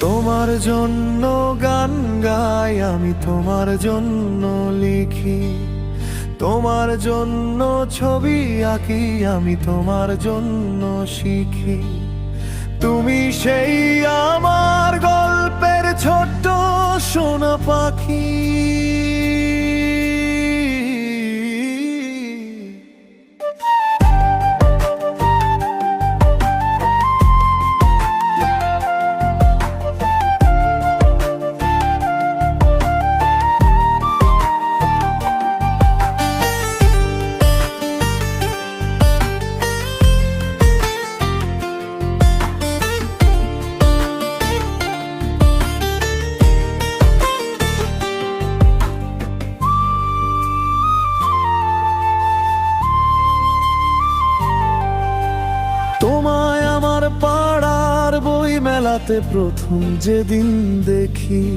তোমার জন্য গান গাই আমি, তোমার জন্য লিখি, তোমার জন্য ছবি আঁকি আমি, তোমার জন্য শিখি। তুমি সেই আমার গল্পের ছোট্ট সোনা পাখি। তোমায় আমার পাড়ার বই মেলাতে প্রথম যেদিন দেখি,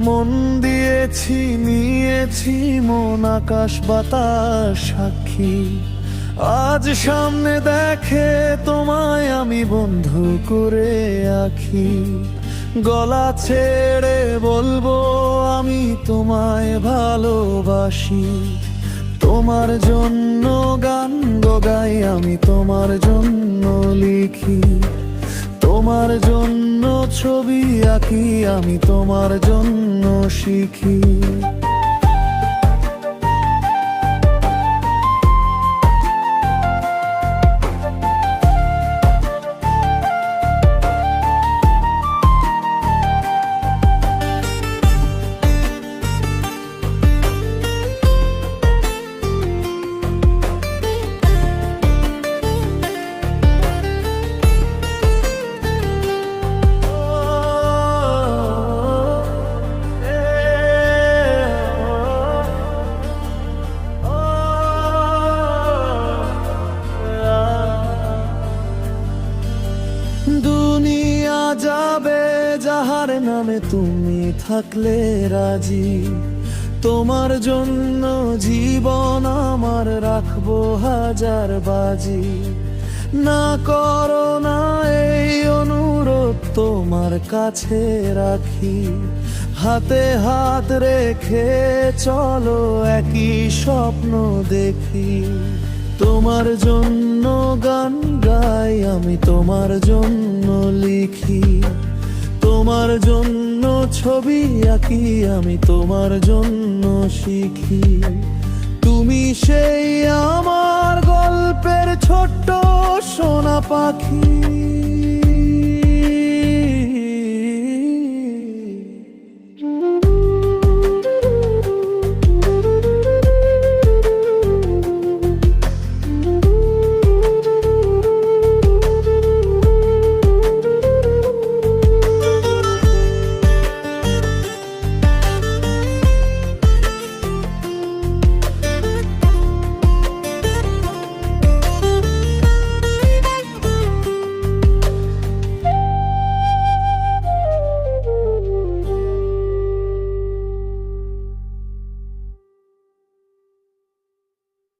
মন দিয়েছি নিয়েছি মন আকাশ বাতাস সাক্ষী। আজ সামনে দেখে তোমায় আমি বন্ধু করে আঁকি, গলা ছেড়ে বলবো আমি তোমায় ভালোবাসি। তোমার জন্য গান গাই আমি, তোমার জন্য লিখি, তোমার জন্য ছবি আঁকি আমি, তোমার জন্য শিখি। দুনিয়া যাবে যাহার নামে তুমি থাকলে রাজি, তোমার জন্য জীবন আমার রাখবো হাজার বাজি। না করো না এই অনুরোধ তোমার কাছে রাখি, হাতে হাত রেখে চলো একই স্বপ্ন দেখি। তোমার জন্য গান গাই আমি, তোমার জন্য লিখি, তোমার জন্য ছবি আঁকি আমি, তোমার জন্য শিখি। তুমি সেই আমার গল্পের ছোট্ট সোনা পাখি।